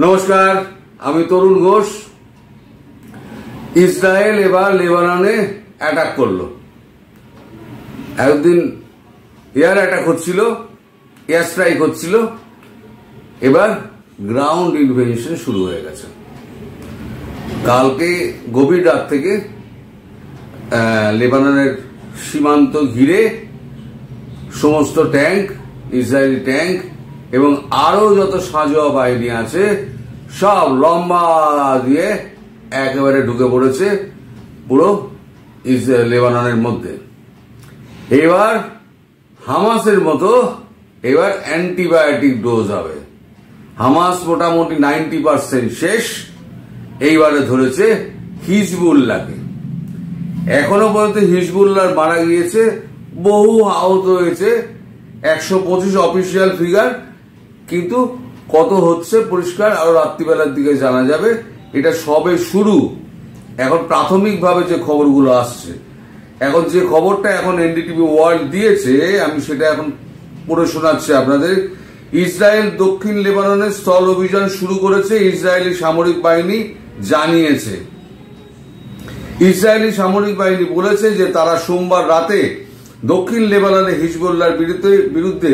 নমস্কার, আমি তরুণ ঘোষ। ইসরায়েল এবার লেবাননে অ্যাটাক করলো। একদিন এয়ার অ্যাটাক হচ্ছিল, এয়ার স্ট্রাইক হচ্ছিল, এবার গ্রাউন্ড ইনভেশন শুরু হয়ে গেছে। কালকে গভীর রাত থেকে লেবাননের সীমান্ত ঘিরে সমস্ত ট্যাঙ্ক, ইসরায়েলি ট্যাঙ্ক এবং আরো যত সাঁজোয়া বাহিনী আছে সব লম্বা দিয়ে একেবারে ঢুকে পড়েছে পুরো লেবাননের মধ্যে। এবার হামাসের মতো এবার অ্যান্টিবায়োটিক ডোজ হবে। হামাস মোটামুটি 90% শেষ। এইবারে ধরেছে হিজবুল্লাহকে। এখনো পর্যন্ত হিজবুল্লাহ মারা গিয়েছে, বহু আহত হয়েছে, 125 অফিসিয়াল ফিগার, কিন্তু কত হচ্ছে পরিষ্কার আরো রাত্রিবেলার দিকে জানা যাবে। এটা সবে শুরু। এখন প্রাথমিকভাবে যে খবরগুলো আসছে, এখন যে খবরটা এখন এনডিটিভি ওয়ার্ল্ড দিয়েছে, আমি সেটা এখন পড়ে শোনাচ্ছি আপনাদের। ইসরায়েল দক্ষিণ লেবাননে স্থল অভিযান শুরু করেছে, ইসরায়েলি সামরিক বাহিনী জানিয়েছে। ইসরায়েলি সামরিক বাহিনী বলেছে যে তারা সোমবার রাতে দক্ষিণ লেবাননে হিজবুল্লাহর বিরুদ্ধে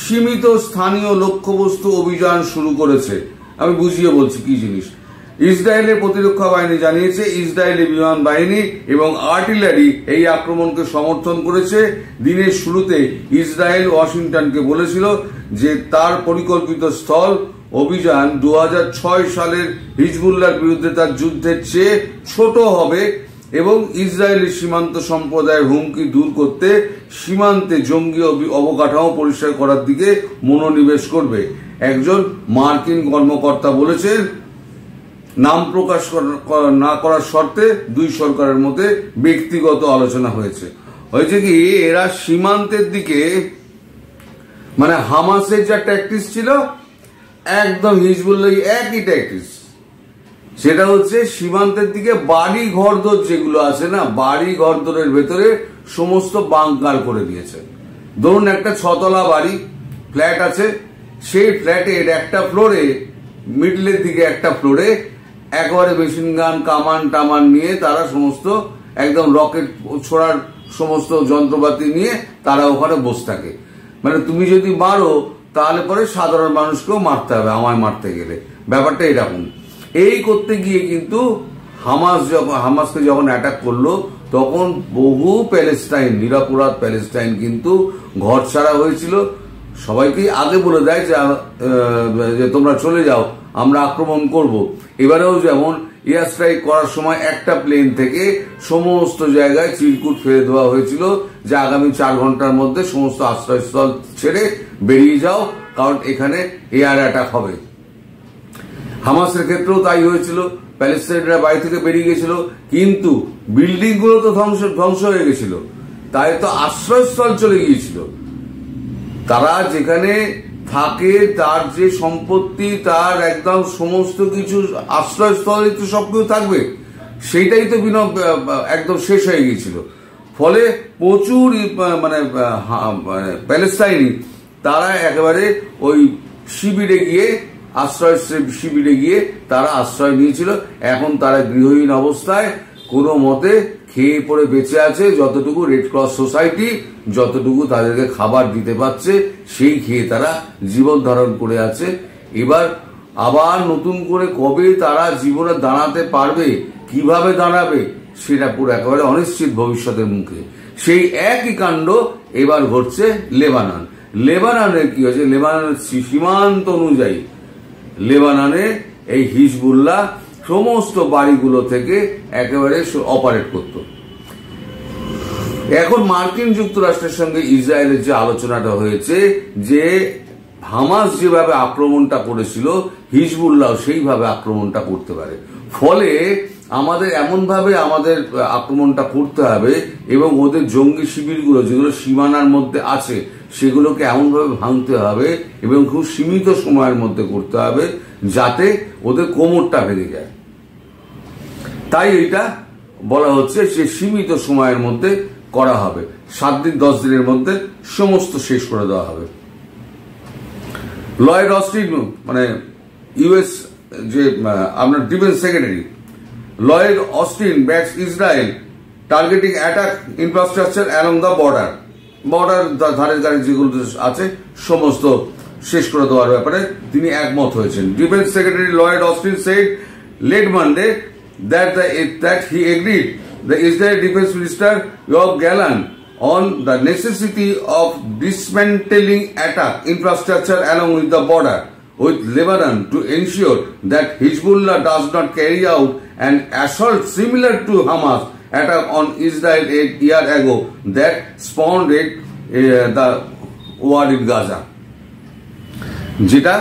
সীমিত স্থানীয় লক্ষ্যবস্তু অভিযান শুরু করেছে। আমি বুঝিয়ে বলছি কি জিনিস। ইসরায়েলের প্রতিরক্ষা বাহিনী জানিয়েছে ইসরায়েলি বিমান বাহিনী এবং আর্টিলারি এই আক্রমণকে সমর্থন করেছে। দিনের শুরুতে ইসরায়েল ওয়াশিংটনকে বলেছিল যে তার পরিকল্পিত স্থল অভিযান 2006 সালের হিজবুল্লাহর বিরুদ্ধে তার যুদ্ধের চেয়ে ছোট হবে এবং ইসরায়েলি সীমান্ত সম্প্রদায়ের হুমকি দূর করতে সীমান্তে জঙ্গি অবকাঠামো পরিষ্কার করার দিকে মনোনিবেশ করবে। একজন মার্কিন কর্মকর্তা বলেছেন, নাম প্রকাশ না করার শর্তে দুই সরকারের মধ্যে ব্যক্তিগত আলোচনা হয়েছে কি এরা সীমান্তের দিকে, মানে হামাসের যা ট্যাকটিস ছিল একদম হিজবুল্লাহ একই ট্যাকটিস। সেটা হচ্ছে সীমান্তের দিকে বাড়ি ঘরদোর যেগুলো আছে না, বাড়ি ঘরদোরের ভেতরে সমস্ত বাংকার করে দিয়েছে। ধরুন একটা 6 তলা বাড়ি, ফ্ল্যাট আছে, সেই ফ্ল্যাটের একটা ফ্লোরে, মিডলের দিকে একটা ফ্লোরে একেবারে মেশিন গান, কামান টামান নিয়ে তারা সমস্ত একদম রকেট ছোড়ার সমস্ত যন্ত্রপাতি নিয়ে তারা ওখানে বসে থাকে। মানে তুমি যদি মারো তাহলে পরে সাধারণ মানুষকেও মারতে হবে, আমায় মারতে গেলে। ব্যাপারটা এরকম। এই করতে গিয়ে কিন্তু হামাসকে যখন অ্যাটাক করলো তখন বহু প্যালেস্টাইন, নিরপরাধ প্যালেস্টাইন কিন্তু ঘর ছাড়া হয়েছিল। সবাইকেই আগে বলে দেয় যে তোমরা চলে যাও, আমরা আক্রমণ করব। এবারেও যেমন এয়ার স্ট্রাইক করার সময় একটা প্লেন থেকে সমস্ত জায়গায় চিরকুট ফেলে দেওয়া হয়েছিল যে আগামী 4 ঘন্টার মধ্যে সমস্ত আশ্রয়স্থল ছেড়ে বেরিয়ে যাও, কারণ এখানে এয়ার অ্যাটাক হবে। হামাসের ক্ষেত্রেও তাই হয়েছিল, প্যালেস্টাইনরা বাড়ি থেকে বেরিয়ে গেছিল, কিন্তু বিল্ডিং গুলো তো ধ্বংস হয়ে গেছিল, তাই তো আশ্রয়স্থল চলে গিয়েছিল। তারা যেখানে থাকে তার যে সম্পত্তি, তার একদম সমস্ত কিছু আশ্রয়স্থলে তো সবকিছু থাকবে, সেইটাই তো একদম শেষ হয়ে গিয়েছিল। ফলে প্রচুর মানে প্যালেস্টাইনি তারা একেবারে ওই শিবিরে গিয়ে শিবিরে গিয়ে তারা আশ্রয় নিয়েছিল। এখন তারা গৃহহীন অবস্থায় কোনো মতে খেয়ে পড়ে বেঁচে আছে। যতটুকু রেড ক্রস সোসাইটি যতটুকু তাদেরকে খাবার দিতে পারছে সেই খেয়ে তারা জীবন ধারণ করে আছে। এবার আবার নতুন করে কবে তারা জীবনে দাঁড়াতে পারবে, কিভাবে দাঁড়াবে, সেটা পুরো একেবারে অনিশ্চিত ভবিষ্যতের মুখে। সেই একই কাণ্ড এবার ঘটছে লেবাননের কি হয়েছে, লেবাননের সীমান্ত অনুযায়ী লেবাননে এই হিজবুল্লাহ সমস্ত বাড়িগুলো থেকে একেবারে অপারেট করত। এখন মার্কিন যুক্তরাষ্ট্রের সঙ্গে ইসরায়েলের যে আলোচনাটা হয়েছে যে হামাস যেভাবে আক্রমণটা করেছিল হিজবুল্লাহ সেইভাবে আক্রমণটা করতে পারে। ফলে আমাদের এমনভাবে আমাদের আক্রমণটা করতে হবে এবং ওদের জঙ্গি শিবিরগুলো যেগুলো সীমানার মধ্যে আছে সেগুলোকে এমনভাবে ভাঙতে হবে এবং খুব সীমিত সময়ের মধ্যে করতে হবে যাতে ওদের কোমরটা ভেঙে যায়। তাই এটা বলা হচ্ছে যে সীমিত সময়ের মধ্যে করা হবে, 7 দিন 10 দিনের মধ্যে সমস্ত শেষ করে দেওয়া হবে। লয়েড অস্টিন মানে ইউএস যে আপনার defence secretary Lloyd Austin backs Israel targeting attack infrastructure along the border ধারের কাছে যেগুলো আছে সমস্ত শেষ করে দেওয়ার ব্যাপারে তিনি একমত হয়েছেন। Defence secretary Lloyd Austin said late Monday that he agreed the Israeli Defense Minister Yoav Gallant on the necessity of dismantling attack infrastructure along with the border with Lebanon to ensure that Hezbollah does not carry out an assault similar to Hamas attack on Israel a year ago that spawned the war in Gaza. যেটা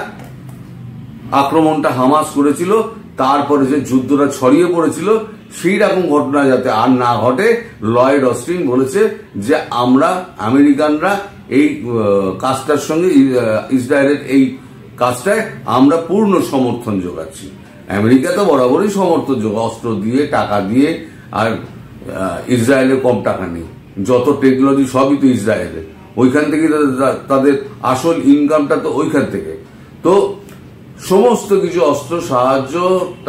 আক্রমণটা Hamas করেছিল, তারপরে যে যুদ্ধটা ছড়িয়ে পড়েছিল, সেই রকম ঘটনা যাতে আর না ঘটে, লয়েড অস্টিন বলেছে যে আমরা আমেরিকানরা এই কাজটার সঙ্গে ইসরায়েলের এই কাজটায় আমরা পূর্ণ সমর্থন যোগাচ্ছি। আমেরিকা তো বরাবরই সমর্থন অস্ত্র দিয়ে, টাকা দিয়ে, আর ইসরায়েলের কম টাকা নেই, যত টেকনোলজি সবই তো ইসরায়েলের, ওইখান থেকে তাদের আসল ইনকামটা তো ওইখান থেকে। তো সমস্ত কিছু অস্ত্র সাহায্য,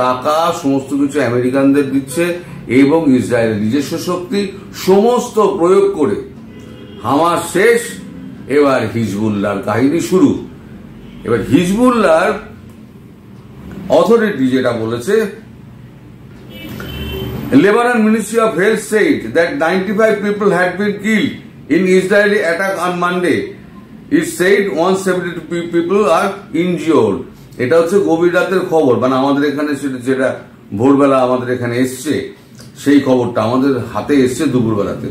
টাকা, সমস্ত কিছু আমেরিকানদের দিচ্ছে এবং ইসরায়েলের নিজস্ব শক্তি সমস্ত প্রয়োগ করে হামাস শেষ, এবার হিজবুল্লাহর কাহিনী শুরু। এবার হিজবুল্লাহর অথরিটি যেটা বলেছে, Lebanon Ministry of Health said that 95 people had been killed in Israeli attack on Monday. It said 172 people are injured. এটা হচ্ছে গভীর রাতের খবর, মানে আমাদের এখানে যেটা ভোরবেলা আমাদের এখানে এসছে, সেই খবরটা আমাদের হাতে এসছে দুপুরবেলাতে।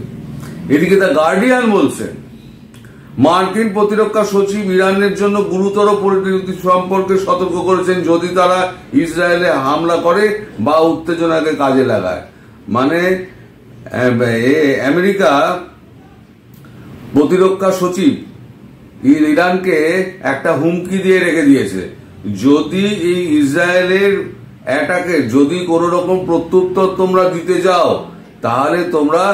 এদিকে দ্য গার্ডিয়ান বলছে মার্কিন প্রতিরক্ষা সচিব ইরানের জন্য গুরুতর পরিণতি সম্পর্কে সতর্ক করেছেন যদি তারা ইসরায়েলে হামলা করে বা উত্তেজনাকে কাজে লাগায়। মানে আমেরিকা প্রতিরক্ষা সচিব ইরানকে একটা হুমকি দিয়ে রেখে দিয়েছে, যদি এই ইসরায়েলের অ্যাটাকে যদি কোনো রকম প্রত্যুত্তর তোমরা দিতে যাও, তাহলে তোমরা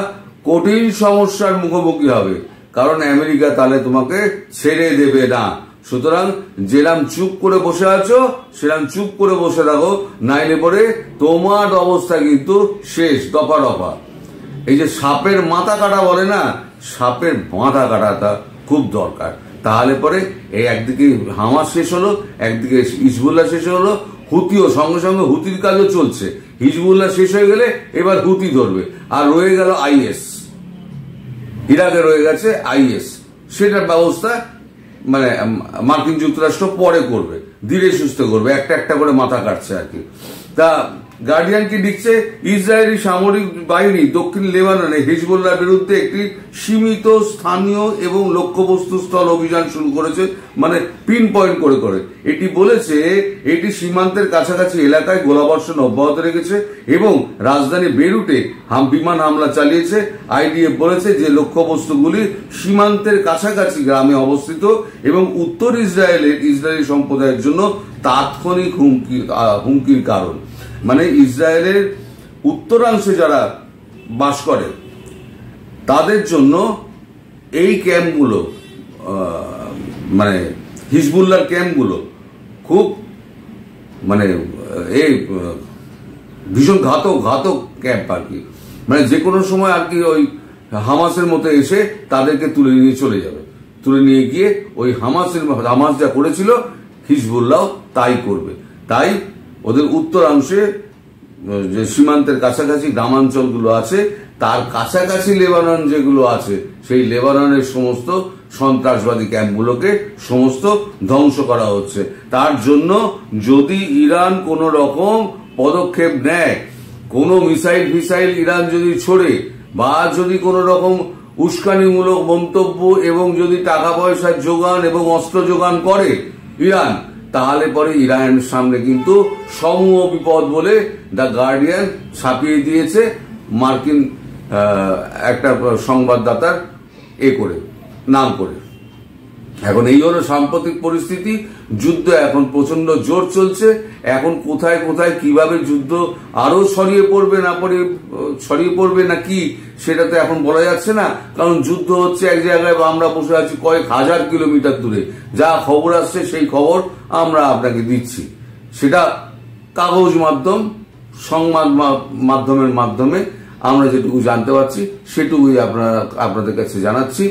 কঠিন সমস্যার মুখোমুখি হবে, কারণ আমেরিকা তাহলে তোমাকে ছেড়ে দেবে না। সুতরাং যেরাম চুপ করে বসে আছো সেরাম চুপ করে বসে থাকো, নাইলে পরে তোমার অবস্থা কিন্তু শেষ, দফা দফা। এই যে সাপের মাথা কাটা বলে না, সাপের মাথা কাটাটা খুব দরকার, তাহলে পরে এই একদিকে হামাস শেষ হলো, একদিকে হিজবুল্লাহ শেষ হলো, হুতিও সঙ্গে সঙ্গে হুতির কাজও চলছে। হিজবুল্লাহ শেষ হয়ে গেলে এবার হুতি ধরবে, আর রয়ে গেল আইএস, ইরাকে রয়ে গেছে আইএস। সেটার ব্যবস্থা মানে মার্কিন যুক্তরাষ্ট্র পরে করবে, ধীরে সুস্থে করবে, একটা একটা করে মাথা কাটছে আর কি। তা গার্ডিয়ান কি লিখছে, ইসরায়েলি সামরিক বাহিনী দক্ষিণ লেবাননে হিজবুল্লাহর বিরুদ্ধে একটি সীমিত স্থানীয় এবং লক্ষ্যবস্তু স্থল অভিযান শুরু করেছে, মানে পিন পয়েন্ট করে করে। এটি বলেছে এটি সীমান্তের কাছাকাছি এলাকায় গোলাবর্ষণ অব্যাহত রেখেছে এবং রাজধানী বেরুটে বিমান হামলা চালিয়েছে। আইডিএফ বলেছে যে লক্ষ্যবস্তুগুলি সীমান্তের কাছাকাছি গ্রামে অবস্থিত এবং উত্তর ইসরায়েলি সম্প্রদায়ের জন্য তাৎক্ষণিক হুমকির কারণ। মানে ইসরায়েলের উত্তরাংশে যারা বাস করে তাদের জন্য এই ক্যাম্পগুলো, মানে হিজবুল্লাহর ক্যাম্পগুলো খুব মানে এই ভীষণ ঘাতক ক্যাম্প আর কি। মানে যে কোনো সময় আর কি ওই হামাসের মতো এসে তাদেরকে তুলে নিয়ে চলে যাবে, তুলে নিয়ে গিয়ে ওই হামাস যা করেছিল হিজবুল্লাহ তাই করবে। তাই ওদের উত্তরাংশে যে সীমান্তের কাছাকাছি গ্রামাঞ্চলগুলো আছে, তার কাছাকাছি লেবানন যেগুলো আছে, সেই লেবাননের সমস্ত সন্ত্রাসবাদী ক্যাম্পগুলোকে সমস্ত ধ্বংস করা হচ্ছে। তার জন্য যদি ইরান কোনো রকম পদক্ষেপ নেয়, কোনো মিসাইল ইরান যদি ছোড়ে, বা যদি কোনো রকম উস্কানিমূলক মন্তব্য এবং যদি টাকা পয়সার যোগান এবং অস্ত্র যোগান করে ইরান, তাহলে পরে ইরানের সামনে কিন্তু সমূহ বিপদ বলে দ্য গার্ডিয়ান ছাপিয়ে দিয়েছে মার্কিন একটা সংবাদদাতার নাম করে। এখন এই হলো সাম্প্রতিক পরিস্থিতি। যুদ্ধ এখন প্রচন্ড জোর চলছে। এখন কোথায় কোথায় কিভাবে যুদ্ধ আরো ছড়িয়ে পড়বে না কি, সেটা তো এখন বলা যাচ্ছে না, কারণ যুদ্ধ হচ্ছে এক জায়গায়, বা আমরা বসে আছি কয়েক হাজার কিলোমিটার দূরে। যা খবর আসছে সেই খবর আমরা আপনাকে দিচ্ছি, সেটা কাগজ মাধ্যম, সংবাদ মাধ্যমের মাধ্যমে আমরা যেটুকু জানতে পারছি সেটুকুই আপনাদের কাছে জানাচ্ছি।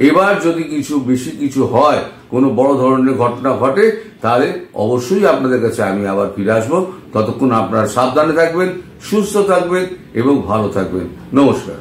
এবার যদি বেশি কিছু হয়, কোনো বড় ধরনের ঘটনা ঘটে, তাহলে অবশ্যই আপনাদের কাছে আমি আবার ফিরে আসবো। ততক্ষণ আপনারা সাবধানে থাকবেন, সুস্থ থাকবেন এবং ভালো থাকবেন। নমস্কার।